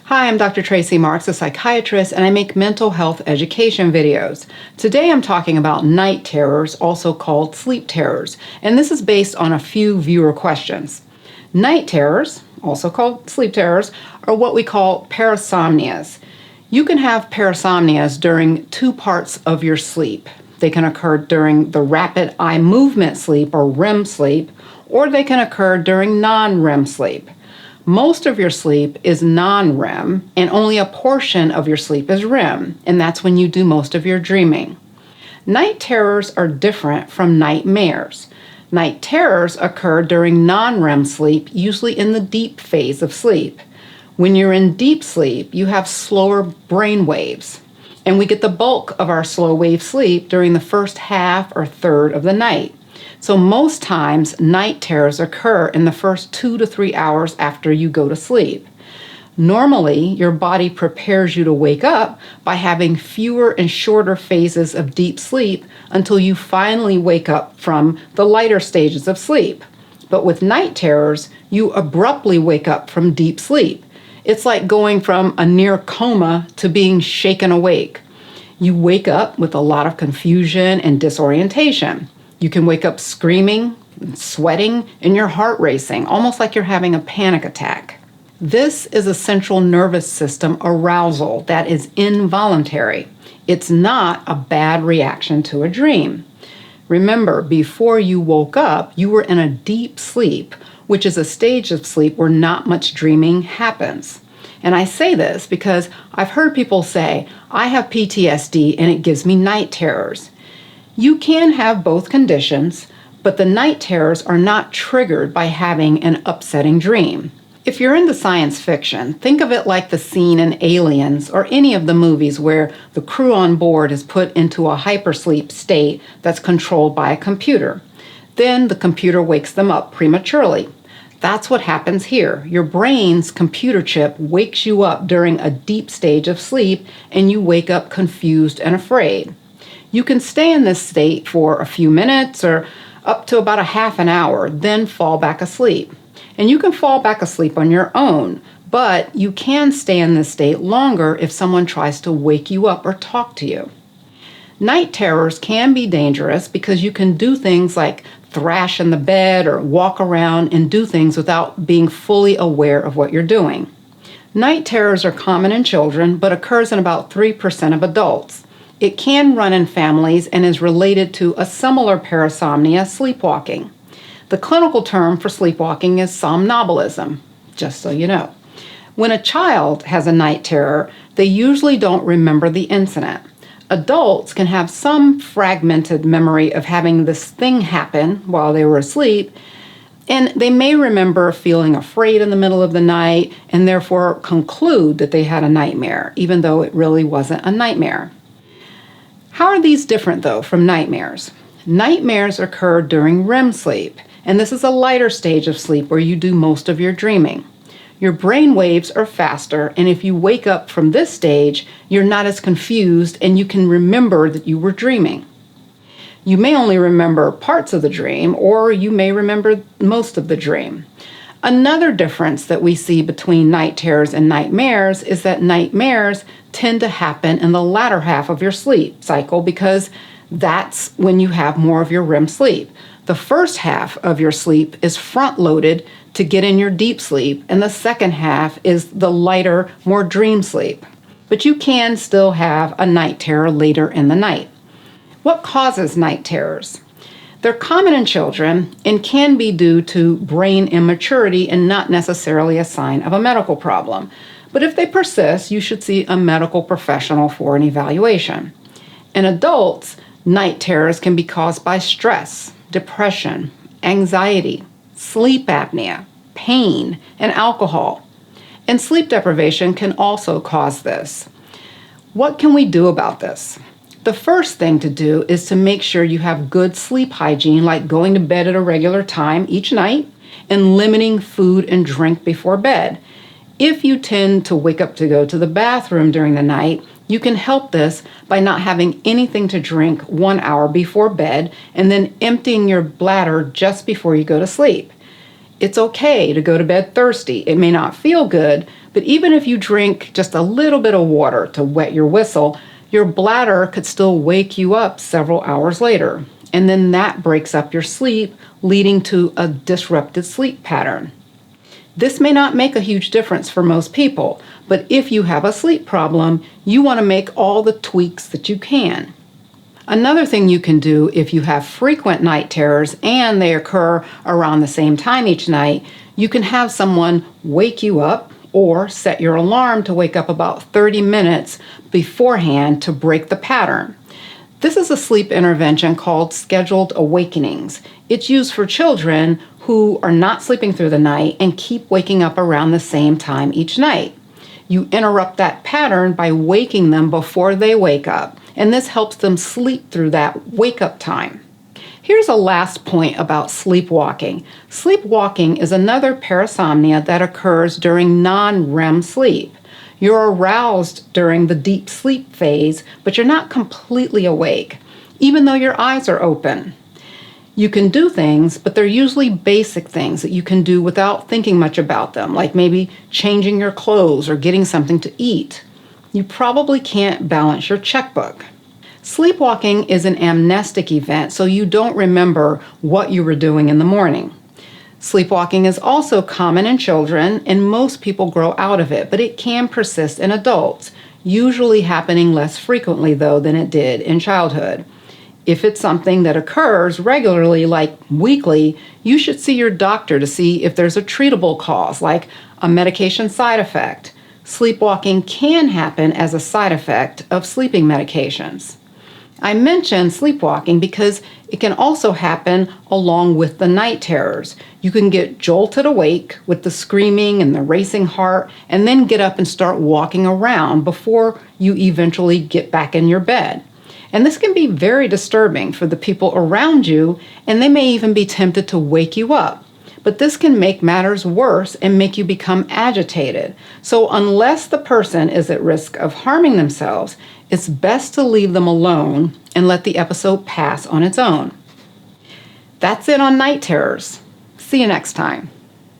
Hi, I'm Dr. Tracey Marks, a psychiatrist, and I make mental health education videos. Today I'm talking about night terrors, also called sleep terrors, and this is based on a few viewer questions. Night terrors, also called sleep terrors, are what we call parasomnias. You can have parasomnias during two parts of your sleep. They can occur during the rapid eye movement sleep or REM sleep, or they can occur during non-REM sleep. Most of your sleep is non-REM, and only a portion of your sleep is REM, and that's when you do most of your dreaming. Night terrors are different from nightmares. Night terrors occur during non-REM sleep, usually in the deep phase of sleep. When you're in deep sleep, you have slower brain waves, and we get the bulk of our slow wave sleep during the first half or third of the night. So most times, night terrors occur in the first 2 to 3 hours after you go to sleep. Normally, your body prepares you to wake up by having fewer and shorter phases of deep sleep until you finally wake up from the lighter stages of sleep. But with night terrors, you abruptly wake up from deep sleep. It's like going from a near coma to being shaken awake. You wake up with a lot of confusion and disorientation. You can wake up screaming, sweating, and your heart racing, almost like you're having a panic attack. This is a central nervous system arousal that is involuntary. It's not a bad reaction to a dream. Remember, before you woke up, you were in a deep sleep, which is a stage of sleep where not much dreaming happens. And I say this because I've heard people say, I have PTSD and it gives me night terrors. You can have both conditions, but the night terrors are not triggered by having an upsetting dream. If you're into science fiction, think of it like the scene in Aliens or any of the movies where the crew on board is put into a hypersleep state that's controlled by a computer. Then the computer wakes them up prematurely. That's what happens here. Your brain's computer chip wakes you up during a deep stage of sleep, and you wake up confused and afraid. You can stay in this state for a few minutes or up to about a half an hour, then fall back asleep. And you can fall back asleep on your own, but you can stay in this state longer if someone tries to wake you up or talk to you. Night terrors can be dangerous because you can do things like thrash in the bed or walk around and do things without being fully aware of what you're doing. Night terrors are common in children, but occurs in about 3% of adults. It can run in families and is related to a similar parasomnia, sleepwalking. The clinical term for sleepwalking is somnambulism, just so you know. When a child has a night terror, they usually don't remember the incident. Adults can have some fragmented memory of having this thing happen while they were asleep, and they may remember feeling afraid in the middle of the night and therefore conclude that they had a nightmare, even though it really wasn't a nightmare. How are these different, though, from nightmares? Nightmares occur during REM sleep, and this is a lighter stage of sleep where you do most of your dreaming. Your brain waves are faster, and if you wake up from this stage, you're not as confused and you can remember that you were dreaming. You may only remember parts of the dream, or you may remember most of the dream. Another difference that we see between night terrors and nightmares is that nightmares tend to happen in the latter half of your sleep cycle because that's when you have more of your REM sleep. The first half of your sleep is front-loaded to get in your deep sleep, and the second half is the lighter, more dream sleep. But you can still have a night terror later in the night. What causes night terrors? They're common in children and can be due to brain immaturity and not necessarily a sign of a medical problem. But if they persist, you should see a medical professional for an evaluation. In adults, night terrors can be caused by stress, depression, anxiety, sleep apnea, pain, and alcohol. And sleep deprivation can also cause this. What can we do about this? The first thing to do is to make sure you have good sleep hygiene, like going to bed at a regular time each night and limiting food and drink before bed. If you tend to wake up to go to the bathroom during the night, you can help this by not having anything to drink 1 hour before bed and then emptying your bladder just before you go to sleep. It's okay to go to bed thirsty. It may not feel good, but even if you drink just a little bit of water to wet your whistle, your bladder could still wake you up several hours later. And then that breaks up your sleep, leading to a disrupted sleep pattern. This may not make a huge difference for most people, but if you have a sleep problem, you want to make all the tweaks that you can. Another thing you can do if you have frequent night terrors and they occur around the same time each night, you can have someone wake you up or set your alarm to wake up about 30 minutes beforehand to break the pattern. This is a sleep intervention called scheduled awakenings. It's used for children who are not sleeping through the night and keep waking up around the same time each night. You interrupt that pattern by waking them before they wake up, and this helps them sleep through that wake-up time. Here's a last point about sleepwalking. Sleepwalking is another parasomnia that occurs during non-REM sleep. You're aroused during the deep sleep phase, but you're not completely awake, even though your eyes are open. You can do things, but they're usually basic things that you can do without thinking much about them, like maybe changing your clothes or getting something to eat. You probably can't balance your checkbook. Sleepwalking is an amnestic event, so you don't remember what you were doing in the morning. Sleepwalking is also common in children, and most people grow out of it, but it can persist in adults, usually happening less frequently, though, than it did in childhood. If it's something that occurs regularly, like weekly, you should see your doctor to see if there's a treatable cause, like a medication side effect. Sleepwalking can happen as a side effect of sleeping medications. I mention sleepwalking because it can also happen along with the night terrors. You can get jolted awake with the screaming and the racing heart, and then get up and start walking around before you eventually get back in your bed. And this can be very disturbing for the people around you, and they may even be tempted to wake you up. But this can make matters worse and make you become agitated. So unless the person is at risk of harming themselves, it's best to leave them alone and let the episode pass on its own. That's it on night terrors. See you next time.